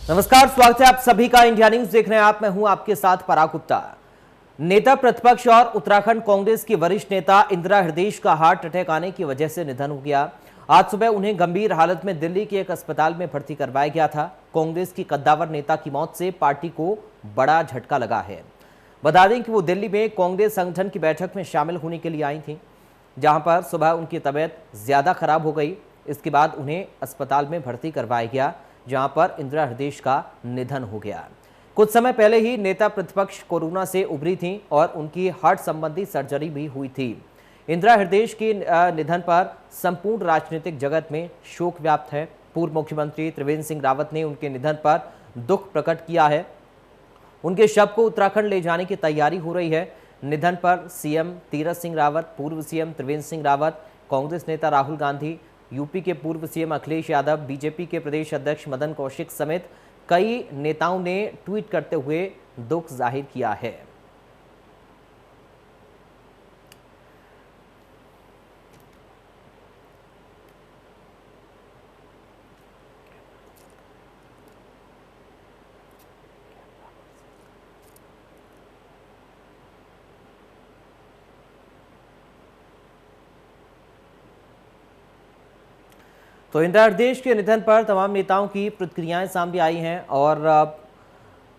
नमस्कार, स्वागत है आप सभी का। इंडिया न्यूज देख रहे हैं आप। मैं हूं आपके साथ पराग गुप्ता। नेता प्रतिपक्ष और उत्तराखंड कांग्रेस की वरिष्ठ नेता इंदिरा हृदयेश का हार्ट अटैक आने की वजह से निधन हो गया। आज सुबह उन्हें गंभीर हालत में दिल्ली के एक अस्पताल में भर्ती करवाया गया था। कांग्रेस की कद्दावर नेता की मौत से पार्टी को बड़ा झटका लगा है। बता दें कि वो दिल्ली में कांग्रेस संगठन की बैठक में शामिल होने के लिए आई थी, जहां पर सुबह उनकी तबीयत ज्यादा खराब हो गई। इसके बाद उन्हें अस्पताल में भर्ती करवाया गया, जहां पर इंदिरा हृदयेश का निधन हो गया। कुछ समय पहले ही नेता प्रतिपक्ष कोरोना से उभरी थीं और उनकी हार्ट संबंधी सर्जरी भी हुई थी। इंदिरा हृदयेश के निधन पर संपूर्ण राजनीतिक जगत में शोक व्याप्त है। पूर्व मुख्यमंत्री त्रिवेंद्र सिंह रावत ने उनके निधन पर दुख प्रकट किया है। उनके शव को उत्तराखंड ले जाने की तैयारी हो रही है। निधन पर सीएम तीरथ सिंह रावत, पूर्व सीएम त्रिवेंद्र सिंह रावत, कांग्रेस नेता राहुल गांधी, यूपी के पूर्व सीएम अखिलेश यादव, बीजेपी के प्रदेश अध्यक्ष मदन कौशिक समेत कई नेताओं ने ट्वीट करते हुए दुख जाहिर किया है। तो इंदिरा हृदयेश के निधन पर तमाम नेताओं की प्रतिक्रियाएं सामने आई हैं और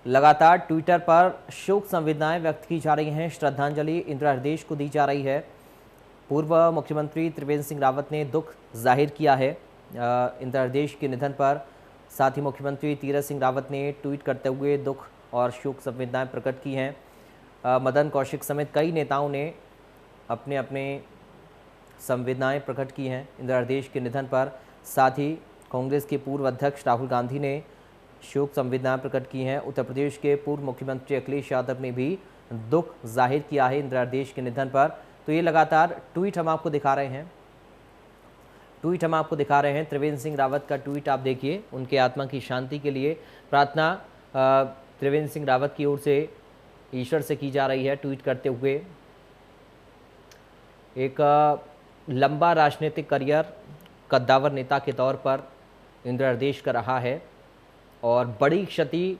लगातार ट्विटर पर शोक संवेदनाएं व्यक्त की जा रही हैं। श्रद्धांजलि इंदिरा हृदयेश को दी जा रही है। पूर्व मुख्यमंत्री त्रिवेंद्र सिंह रावत ने दुख जाहिर किया है इंदिरा हृदयेश के निधन पर। साथ ही मुख्यमंत्री तीरथ सिंह रावत ने ट्वीट करते हुए दुख और शोक संवेदनाएं प्रकट की हैं। मदन कौशिक समेत कई नेताओं ने अपने अपने संवेदनाएं प्रकट की हैं इंदिरा हृदयेश के निधन पर। साथ ही कांग्रेस के पूर्व अध्यक्ष राहुल गांधी ने शोक संवेदनाएं प्रकट की हैं। उत्तर प्रदेश के पूर्व मुख्यमंत्री अखिलेश यादव ने भी दुख जाहिर किया है इंदिरा हृदयेश के निधन पर। तो ये लगातार ट्वीट हम आपको दिखा रहे हैं। त्रिवेंद्र सिंह रावत का ट्वीट आप देखिए। उनके आत्मा की शांति के लिए प्रार्थना त्रिवेंद्र सिंह रावत की ओर से ईश्वर से की जा रही है। ट्वीट करते हुए एक लंबा राजनीतिक करियर कद्दावर नेता के तौर पर इंदिरा हृदयेश का रहा है और बड़ी क्षति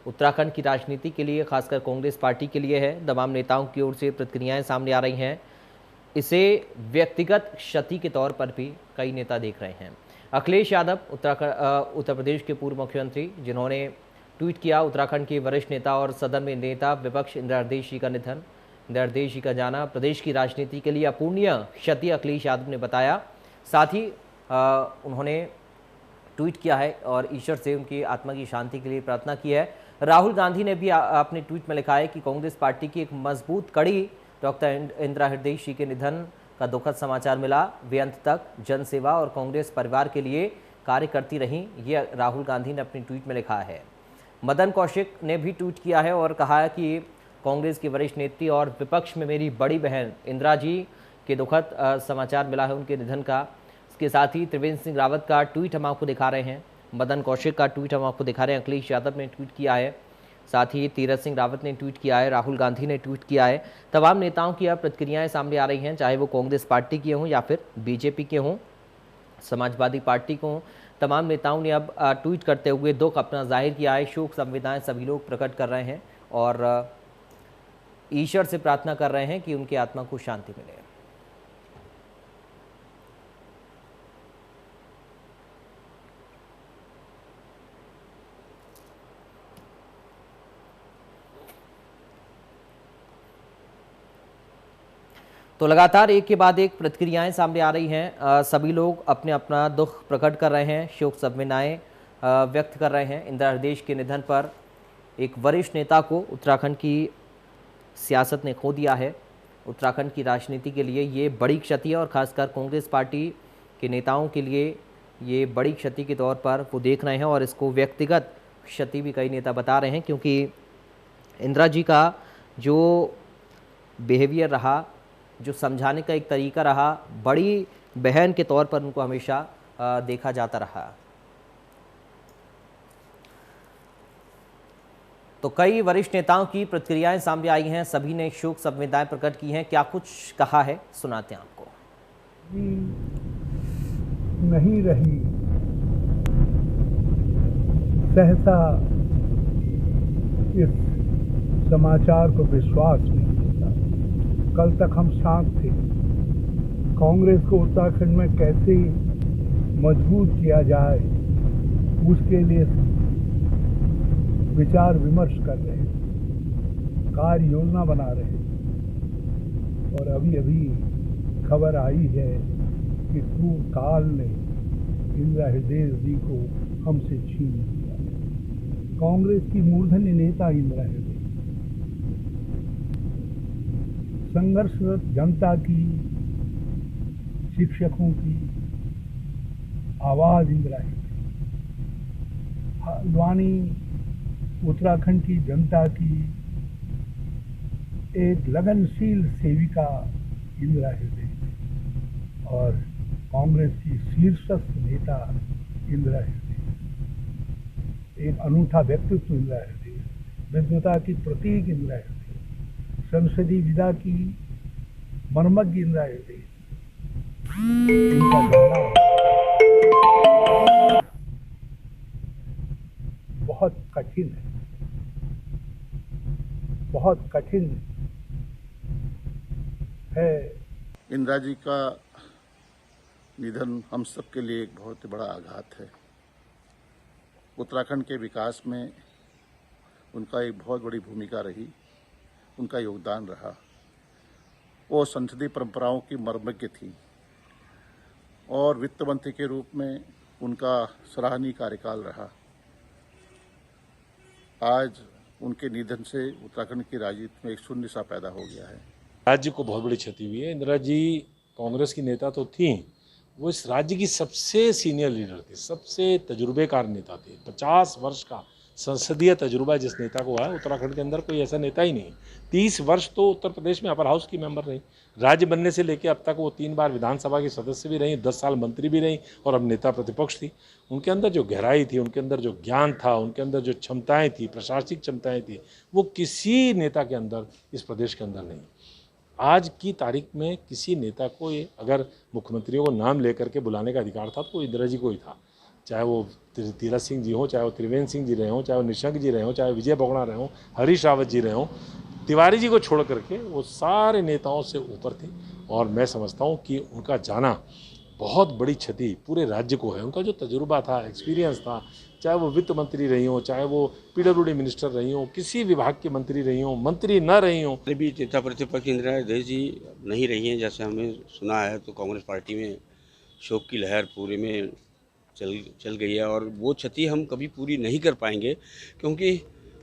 उत्तराखंड की राजनीति के लिए, खासकर कांग्रेस पार्टी के लिए है। तमाम नेताओं की ओर से प्रतिक्रियाएं सामने आ रही हैं। इसे व्यक्तिगत क्षति के तौर पर भी कई नेता देख रहे हैं। अखिलेश यादव उत्तर प्रदेश के पूर्व मुख्यमंत्री, जिन्होंने ट्वीट किया, उत्तराखंड के वरिष्ठ नेता और सदन में नेता विपक्ष इंदिरा हृदयेश जी का निधन। इंदिरा हृदयेश जी का जाना प्रदेश की राजनीति के लिए अपूर्णीय क्षति अखिलेश यादव ने बताया। साथ ही उन्होंने ट्वीट किया है और ईश्वर से उनकी आत्मा की शांति के लिए प्रार्थना की है। राहुल गांधी ने भी अपने ट्वीट में लिखा है कि कांग्रेस पार्टी की एक मजबूत कड़ी डॉक्टर इंदिरा हृदयेश जी के निधन का दुखद समाचार मिला। वे अंत तक जनसेवा और कांग्रेस परिवार के लिए कार्य करती रहीं, ये राहुल गांधी ने अपने ट्वीट में लिखा है। मदन कौशिक ने भी ट्वीट किया है और कहा है कि कांग्रेस की वरिष्ठ नेत्री और विपक्ष में मेरी बड़ी बहन इंदिरा जी के दुखद समाचार मिला है उनके निधन का। इसके साथ ही त्रिवेंद्र सिंह रावत का ट्वीट हम आपको दिखा रहे हैं। मदन कौशिक का ट्वीट हम आपको दिखा रहे हैं। अखिलेश यादव ने ट्वीट किया है। साथ ही तीरथ सिंह रावत ने ट्वीट किया है। राहुल गांधी ने ट्वीट किया है। तमाम नेताओं की अब प्रतिक्रियाएं सामने आ रही हैं, चाहे वो कांग्रेस पार्टी के हों या फिर बीजेपी के हों, समाजवादी पार्टी को हों। तमाम नेताओं ने अब ट्वीट करते हुए दुख अपना जाहिर किया है। शोक संवेदनाएं सभी लोग प्रकट कर रहे हैं और ईश्वर से प्रार्थना कर रहे हैं कि उनकी आत्मा को शांति मिले। तो लगातार एक के बाद एक प्रतिक्रियाएं सामने आ रही हैं। सभी लोग अपने अपना दुख प्रकट कर रहे हैं, शोक संवेदनाएं व्यक्त कर रहे हैं। इंदिरा हृदयेश के निधन पर एक वरिष्ठ नेता को उत्तराखंड की सियासत ने खो दिया है। उत्तराखंड की राजनीति के लिए ये बड़ी क्षति है और ख़ासकर कांग्रेस पार्टी के नेताओं के लिए ये बड़ी क्षति के तौर पर वो देख रहे हैं और इसको व्यक्तिगत क्षति भी कई नेता बता रहे हैं, क्योंकि इंदिरा जी का जो बिहेवियर रहा, जो समझाने का एक तरीका रहा, बड़ी बहन के तौर पर उनको हमेशा देखा जाता रहा। तो कई वरिष्ठ नेताओं की प्रतिक्रियाएं सामने आई हैं। सभी ने शोक संवेदनाएं प्रकट की हैं। क्या कुछ कहा है, सुनाते हैं आपको। नहीं रही सहसा इस समाचार को विश्वास नहीं होता। कल तक हम शांत थे। कांग्रेस को उत्तराखंड में कैसे मजबूत किया जाए उसके लिए विचार विमर्श कर रहे हैं, कार्य योजना बना रहे हैं। और अभी अभी खबर आई है कि क्रूर काल ने इंदिरा हृदय जी को हमसे छीन लिया। कांग्रेस की मूर्धन्य नेता इंदिरा हृदय, संघर्षरत जनता की, शिक्षकों की आवाज इंदिरा हृदय, हल्द्वानी उत्तराखंड की जनता की एक लगनशील सेविका इंदिरा हृदय और कांग्रेस की शीर्षस्थ नेता इंदिरा हृदय, एक अनूठा व्यक्तित्व इंदिरा हृदय, विद्वता की प्रतीक इंदिरा हृदय, संसदीय विधा की मर्मज्ञ इंदिरा हृदय। इनका जाना बहुत कठिन है, बहुत कठिन है। इंदिरा जी का निधन हम सब के लिए एक बहुत बड़ा आघात है। उत्तराखंड के विकास में उनका एक बहुत बड़ी भूमिका रही, उनका योगदान रहा। वो संसदीय परंपराओं की मर्मज्ञ थी और वित्त मंत्री के रूप में उनका सराहनीय कार्यकाल रहा। आज उनके निधन से उत्तराखंड की राजनीति में एक शून्य सा पैदा हो गया है। राज्य को बहुत बड़ी क्षति हुई है। इंदिरा जी कांग्रेस की नेता तो थी, वो इस राज्य की सबसे सीनियर लीडर थी, सबसे तजुर्बेकार नेता थे। 50 वर्ष का संसदीय तजुर्बा जिस नेता को है, उत्तराखंड के अंदर कोई ऐसा नेता ही नहीं। 30 वर्ष तो उत्तर प्रदेश में अपर हाउस की मेंबर रही, राज्य बनने से लेकर अब तक वो 3 बार विधानसभा की सदस्य भी रही, 10 साल मंत्री भी रही और अब नेता प्रतिपक्ष थी। उनके अंदर जो गहराई थी, उनके अंदर जो ज्ञान था, उनके अंदर जो क्षमताएं थी, प्रशासनिक क्षमताएं थी, वो किसी नेता के अंदर इस प्रदेश के अंदर नहीं। आज की तारीख में किसी नेता को अगर मुख्यमंत्रियों को नाम लेकर के बुलाने का अधिकार था तो इंदिरा जी को ही था। चाहे वो तीरथ सिंह जी हों, चाहे वो त्रिवेंद्र सिंह जी रहे हों, चाहे वो निशंक जी रहे हों, चाहे विजय बोगड़ा रहे हों, हरीश रावत जी रहे हों, तिवारी जी को छोड़ करके वो सारे नेताओं से ऊपर थे। और मैं समझता हूँ कि उनका जाना बहुत बड़ी क्षति पूरे राज्य को है। उनका जो तजुर्बा था, एक्सपीरियंस था, चाहे वो वित्त मंत्री रही हो, चाहे वो पीडब्ल्यूडी मिनिस्टर रही हो, किसी विभाग की मंत्री रही हो, मंत्री न रही हो। भी नेता प्रतिपक्ष इंदिरा हृदय जी नहीं रही हैं, जैसे हमने सुना है, तो कांग्रेस पार्टी में शोक की लहर पूरे में चल गई है। और वो क्षति हम कभी पूरी नहीं कर पाएंगे, क्योंकि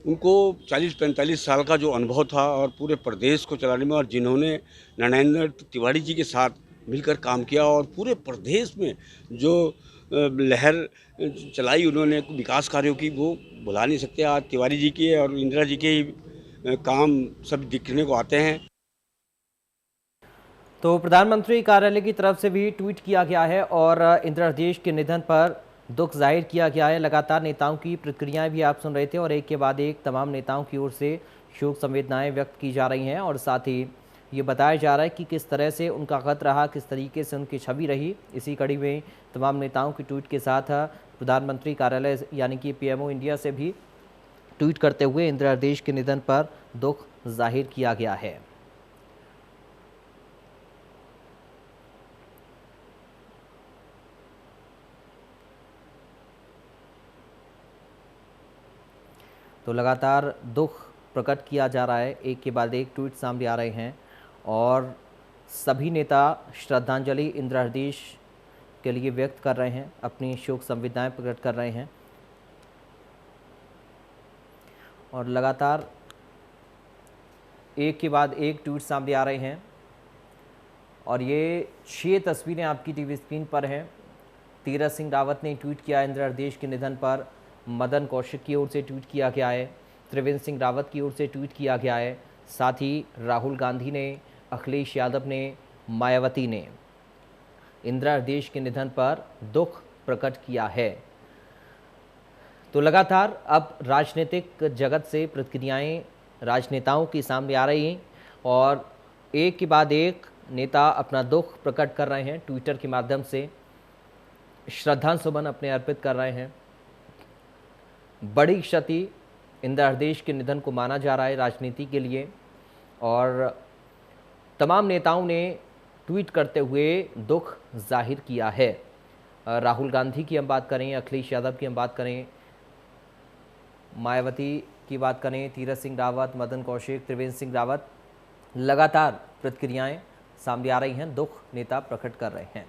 उनको 40-45 साल का जो अनुभव था और पूरे प्रदेश को चलाने में, और जिन्होंने नरेंद्र तिवारी जी के साथ मिलकर काम किया और पूरे प्रदेश में जो लहर चलाई उन्होंने विकास कार्यों की, वो भुला नहीं सकते। आज तिवारी जी के और इंदिरा जी के ही काम सब दिखने को आते हैं। तो प्रधानमंत्री कार्यालय की तरफ से भी ट्वीट किया गया है और इंदिरा हृदय के निधन पर दुख जाहिर किया गया है। लगातार नेताओं की प्रतिक्रियाएं भी आप सुन रहे थे और एक के बाद एक तमाम नेताओं की ओर से शोक संवेदनाएं व्यक्त की जा रही हैं और साथ ही ये बताया जा रहा है कि किस तरह से उनका खत रहा, किस तरीके से उनकी छवि रही। इसी कड़ी में तमाम नेताओं की ट्वीट के साथ प्रधानमंत्री कार्यालय यानी कि पीएमओ इंडिया से भी ट्वीट करते हुए इंदिरा हृदय के निधन पर दुख जाहिर किया गया है। तो लगातार दुख प्रकट किया जा रहा है, एक के बाद एक ट्वीट सामने आ रहे हैं और सभी नेता श्रद्धांजलि इंदिरा हृदय के लिए व्यक्त कर रहे हैं, अपनी शोक संवेदनाएं प्रकट कर रहे हैं और लगातार एक के बाद एक ट्वीट सामने आ रहे हैं। और ये 6 तस्वीरें आपकी टीवी स्क्रीन पर हैं। तीरथ सिंह रावत ने ट्वीट किया इंदिरा हृदय के निधन पर, मदन कौशिक की ओर से ट्वीट किया गया है, त्रिवेंद्र सिंह रावत की ओर से ट्वीट किया गया है, साथ ही राहुल गांधी ने, अखिलेश यादव ने, मायावती ने इंदिरा हृदय के निधन पर दुख प्रकट किया है। तो लगातार अब राजनीतिक जगत से प्रतिक्रियाएं राजनेताओं की सामने आ रही हैं और एक के बाद एक नेता अपना दुख प्रकट कर रहे हैं, ट्विटर के माध्यम से श्रद्धांजलि सुमन अपने अर्पित कर रहे हैं। बड़ी क्षति इंदिरा हृदय के निधन को माना जा रहा है राजनीति के लिए, और तमाम नेताओं ने ट्वीट करते हुए दुख जाहिर किया है। राहुल गांधी की हम बात करें, अखिलेश यादव की हम बात करें, मायावती की बात करें, तीरथ सिंह रावत, मदन कौशिक, त्रिवेंद्र सिंह रावत, लगातार प्रतिक्रियाएं सामने आ रही हैं, दुख नेता प्रकट कर रहे हैं।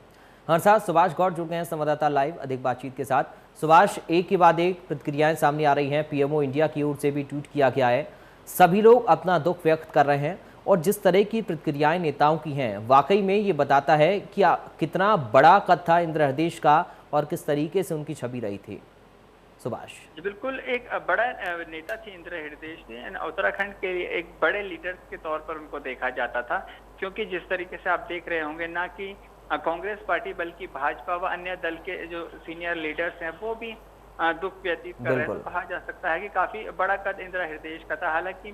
हमारे साथ सुभाष गौड़ जुड़ गए हैं संवाददाता लाइव अधिक बातचीत के साथ। सुभाष, एक के बाद एक प्रतिक्रियाएं सामने आ रही हैं, पीएमओ इंडिया की ओर से भी ट्वीट किया गया है, सभी लोग अपना दुख व्यक्त कर रहे हैं, और जिस तरह की प्रतिक्रियाएं नेताओं की हैं, वाकई में ये बताता है कि कितना बड़ा कद था इंदिरा हृदय का और किस तरीके से उनकी छवि रही थी। सुभाष जी बिल्कुल, एक बड़ा नेता थी इंदिरा हृदय। उत्तराखंड के एक बड़े लीडर्स के तौर पर उनको देखा जाता था, क्योंकि जिस तरीके से आप देख रहे होंगे ना कि कांग्रेस पार्टी बल्कि भाजपा व अन्य दल के जो सीनियर लीडर्स हैं वो भी दुख व्यतीत कर रहे हैं। तो कहा जा सकता है कि काफी बड़ा कद इंदिरा हृदय का था। हालांकि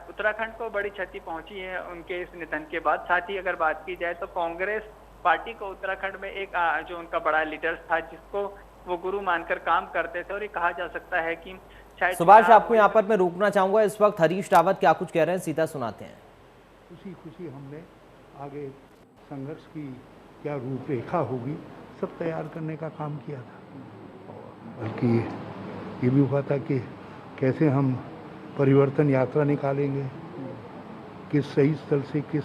उत्तराखंड को बड़ी क्षति पहुंची है उनके इस निधन के बाद। साथ ही अगर बात की जाए तो कांग्रेस पार्टी को उत्तराखंड में एक जो उनका बड़ा लीडर था जिसको वो गुरु मानकर काम करते थे, और ये कहा जा सकता है कि शायद। सुभाष, आपको यहाँ पर मैं रोकना चाहूंगा, इस वक्त हरीश रावत क्या कुछ कह रहे हैं, सीधा सुनाते हैं। खुशी खुशी हमने आगे संघर्ष की क्या रूपरेखा होगी सब तैयार करने का काम किया था, और बल्कि ये भी हुआ था कि कैसे हम परिवर्तन यात्रा निकालेंगे, किस सही स्थल से किस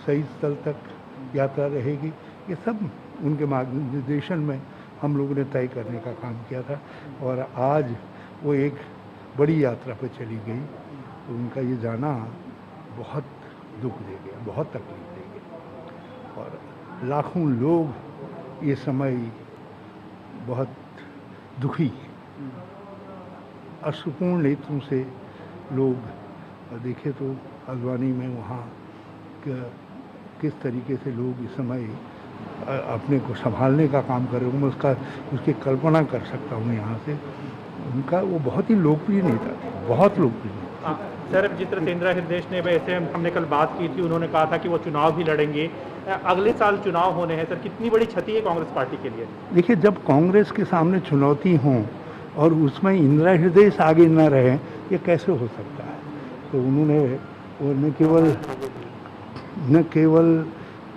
सही स्थल तक यात्रा रहेगी, ये सब उनके मार्गदर्शन में हम लोगों ने तय करने का काम किया था। और आज वो एक बड़ी यात्रा पर चली गई, तो उनका ये जाना बहुत दुख दे गया, बहुत तकलीफ दे गया, और लाखों लोग ये समय बहुत दुखी, अश्रुपूर्ण नेत्रों से लोग देखे तो हल्द्वानी में वहाँ किस तरीके से लोग इस समय अपने को संभालने का काम कर रहे हैं, उसकी कल्पना कर सकता हूँ यहाँ से। उनका वो बहुत ही लोकप्रिय नेता थे, बहुत लोकप्रिय नेता। सर, जिस तरह इंदिरा हृदय ने वैसे हमने कल बात की थी, उन्होंने कहा था कि वो चुनाव भी लड़ेंगे, अगले साल चुनाव होने हैं। सर, कितनी बड़ी क्षति है कांग्रेस पार्टी के लिए? देखिए, जब कांग्रेस के सामने चुनौती हों और उसमें इंदिरा हृदय आगे न रहे, ये कैसे हो सकता है? तो उन्होंने न केवल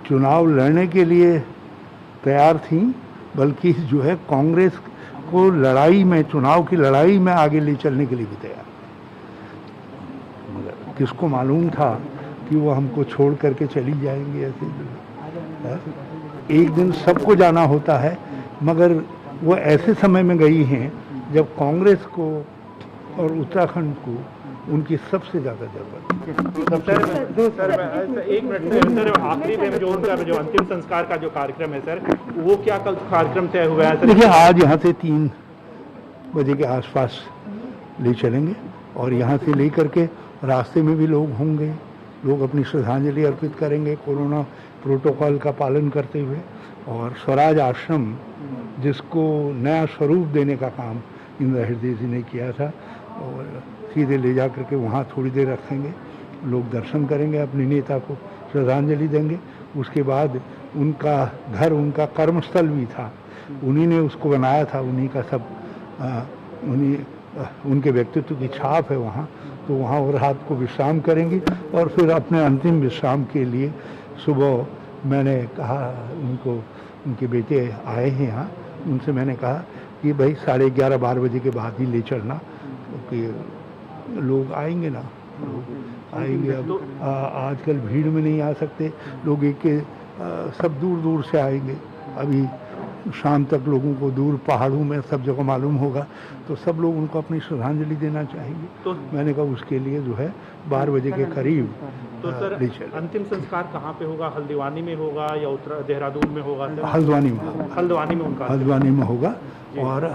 चुनाव लड़ने के लिए तैयार थी, बल्कि जो है कांग्रेस को लड़ाई में, चुनाव की लड़ाई में आगे ले चलने के लिए भी तैयार। मगर किसको मालूम था कि वो हमको छोड़ करके चली जाएंगे ऐसे? एक दिन सबको जाना होता है, मगर वो ऐसे समय में गई हैं जब कांग्रेस को और उत्तराखंड को उनकी सबसे ज़्यादा जरूरत है। सर, एक मिनट सर, आखिरी में जो उनका जो अंतिम संस्कार का जो कार्यक्रम है सर, वो क्या कल कार्यक्रम तय हुआ है सर? देखिए, आज यहाँ से 3 बजे के आसपास ले चलेंगे, और यहाँ से ले करके रास्ते में भी लोग होंगे, लोग अपनी श्रद्धांजलि अर्पित करेंगे कोरोना प्रोटोकॉल का पालन करते हुए। और स्वराज आश्रम, जिसको नया स्वरूप देने का काम इंदिरा हृदय जी ने किया था, और सीधे ले जा करके वहाँ थोड़ी देर रखेंगे, लोग दर्शन करेंगे, अपने नेता को श्रद्धांजलि देंगे। उसके बाद उनका घर, उनका कर्मस्थल भी था, उन्हीं ने उसको बनाया था, उन्हीं का सब उनके व्यक्तित्व की छाप है वहाँ। तो वहाँ वो रात को विश्राम करेंगी, और फिर अपने अंतिम विश्राम के लिए सुबह मैंने कहा उनको, उनके बेटे आए हैं यहाँ, उनसे मैंने कहा कि भाई 11:30-12 बजे के बाद ही ले चलना, क्योंकि लोग आएंगे ना, लोग आएंगे। अब आजकल भीड़ में नहीं आ सकते लोग, सब दूर दूर से आएंगे। अभी शाम तक लोगों को दूर पहाड़ों में सब जगह मालूम होगा, तो सब लोग उनको अपनी श्रद्धांजलि देना चाहेंगे। तो मैंने कहा उसके लिए जो है 12 बजे के करीब। तो सर, अंतिम संस्कार कहाँ पे होगा? हल्द्वानी में होगा या देहरादून में होगा? हल्द्वानी में। हल्द्वानी में उनका हल्द्वानी में होगा, और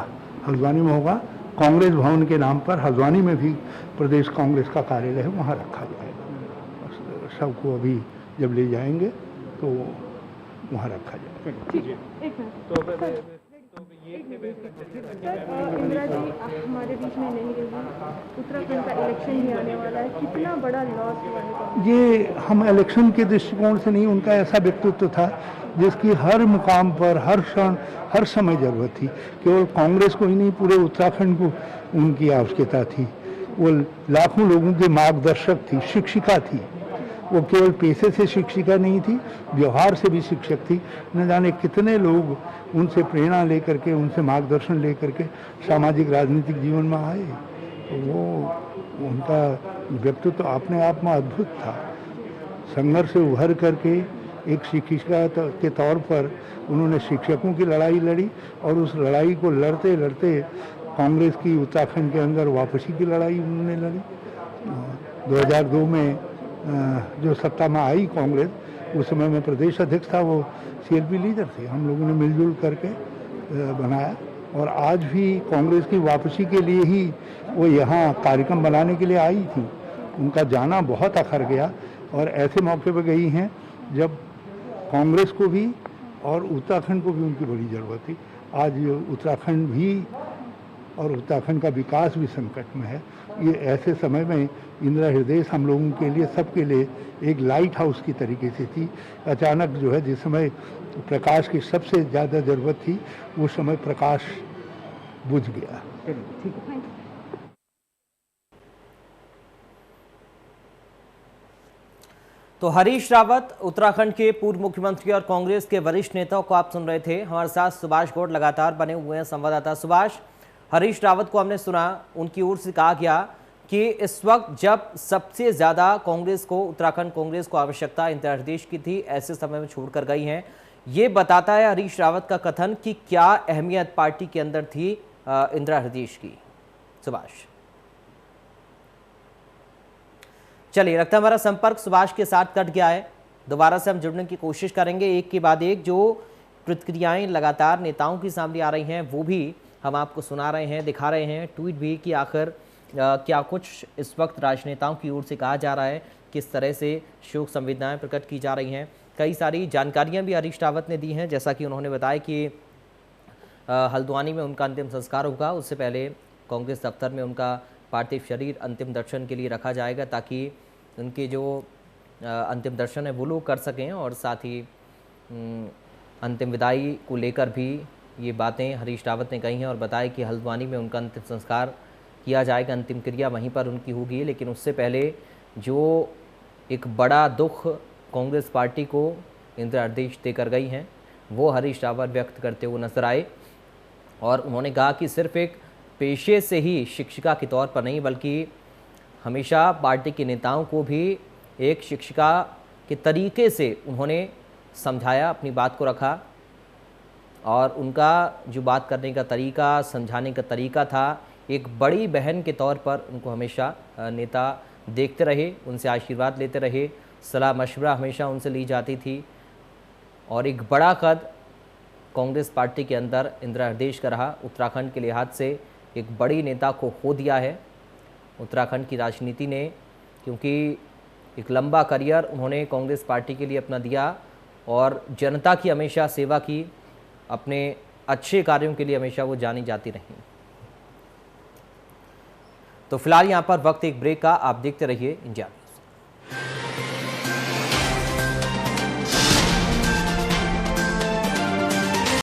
हल्द्वानी में होगा कांग्रेस भवन के नाम पर। हल्द्वानी में भी प्रदेश कांग्रेस का कार्यालय है, वहाँ रखा जाएगा। सबको अभी जब ले जाएंगे तो वहाँ रखा जाएगा। तो इंदिरा जी हमारे बीच में नहीं रही, उत्तराखंड का इलेक्शन भी आने वाला है, कितना बड़ा लॉस हुआ है? ये हम इलेक्शन के दृष्टिकोण से नहीं, उनका ऐसा व्यक्तित्व था जिसकी हर मुकाम पर हर क्षण हर समय जरूरत थी। केवल कांग्रेस को ही नहीं, पूरे उत्तराखंड को उनकी आवश्यकता थी। वो लाखों लोगों के मार्गदर्शक थी, शिक्षिका थी। वो केवल पेशे से शिक्षिका नहीं थी, व्यवहार से भी शिक्षक थी। न जाने कितने लोग उनसे प्रेरणा लेकर के, उनसे मार्गदर्शन लेकर के सामाजिक राजनीतिक जीवन में आए। तो वो उनका व्यक्तित्व अपने आप में अद्भुत था। संघर्ष से उभर करके एक शिक्षिका के तौर पर उन्होंने शिक्षकों की लड़ाई लड़ी और उस लड़ाई को लड़ते लड़ते कांग्रेस की उत्तराखंड के अंदर वापसी की लड़ाई उन्होंने लड़ी। 2002 में जो सत्ता में आई कांग्रेस, उस समय में प्रदेश अध्यक्ष था, वो सीएलपी लीडर थे। हम लोगों ने मिलजुल करके बनाया और आज भी कांग्रेस की वापसी के लिए ही वो यहाँ कार्यक्रम बनाने के लिए आई थी। उनका जाना बहुत अखर गया और ऐसे मौके पर गई हैं जब कांग्रेस को भी और उत्तराखंड को भी उनकी बड़ी ज़रूरत थी। आज उत्तराखंड भी और उत्तराखंड का विकास भी संकट में है। ये ऐसे समय में इंदिरा हृदय हम लोगों के लिए, सबके लिए एक लाइट हाउस की तरीके से थी। अचानक जो है, जिस समय प्रकाश की सबसे ज़्यादा ज़रूरत थी, उस समय प्रकाश बुझ गया। तो हरीश रावत, उत्तराखंड के पूर्व मुख्यमंत्री और कांग्रेस के वरिष्ठ नेताओं को आप सुन रहे थे। हमारे साथ सुभाष गौड़ लगातार बने हुए हैं संवाददाता। सुभाष, हरीश रावत को हमने सुना, उनकी ओर से कहा गया कि इस वक्त जब सबसे ज़्यादा कांग्रेस को, उत्तराखंड कांग्रेस को आवश्यकता इंदिरा हृदय की थी, ऐसे समय में छोड़कर गई हैं। ये बताता है हरीश रावत का कथन कि क्या अहमियत पार्टी के अंदर थी इंदिरा हृदय की। सुभाष, चलिए, लगता है हमारा संपर्क सुभाष के साथ कट गया है। दोबारा से हम जुड़ने की कोशिश करेंगे। एक के बाद एक जो प्रतिक्रियाएं लगातार नेताओं की सामने आ रही हैं, वो भी हम आपको सुना रहे हैं, दिखा रहे हैं। ट्वीट भी कि आखिर क्या कुछ इस वक्त राजनेताओं की ओर से कहा जा रहा है, किस तरह से शोक संवेदनाएं प्रकट की जा रही हैं। कई सारी जानकारियां भी हरीश रावत ने दी हैं, जैसा कि उन्होंने बताया कि हल्द्वानी में उनका अंतिम संस्कार होगा। उससे पहले कांग्रेस दफ्तर में उनका पार्थिव शरीर अंतिम दर्शन के लिए रखा जाएगा, ताकि उनके जो अंतिम दर्शन है वो लोग कर सकें। और साथ ही अंतिम विदाई को लेकर भी ये बातें हरीश रावत ने कही हैं और बताया कि हल्द्वानी में उनका अंतिम संस्कार किया जाएगा, अंतिम क्रिया वहीं पर उनकी होगी। लेकिन उससे पहले जो एक बड़ा दुख कांग्रेस पार्टी को इंदिरा हृदय देकर गई हैं, वो हरीश रावत व्यक्त करते हुए नजर आए। और उन्होंने कहा कि सिर्फ एक पेशे से ही शिक्षिका के तौर पर नहीं, बल्कि हमेशा पार्टी के नेताओं को भी एक शिक्षिका के तरीके से उन्होंने समझाया, अपनी बात को रखा। और उनका जो बात करने का तरीका, समझाने का तरीका था, एक बड़ी बहन के तौर पर उनको हमेशा नेता देखते रहे, उनसे आशीर्वाद लेते रहे, सलाह मशवरा हमेशा उनसे ली जाती थी। और एक बड़ा कद कांग्रेस पार्टी के अंदर इंदिरा हृदय का रहा। उत्तराखंड के लिहाज से एक बड़ी नेता को खो दिया है उत्तराखंड की राजनीति ने, क्योंकि एक लंबा करियर उन्होंने कांग्रेस पार्टी के लिए अपना दिया और जनता की हमेशा सेवा की, अपने अच्छे कार्यों के लिए हमेशा वो जानी जाती रहीं। तो फिलहाल यहाँ पर वक्त एक ब्रेक का, आप देखते रहिए इंडिया।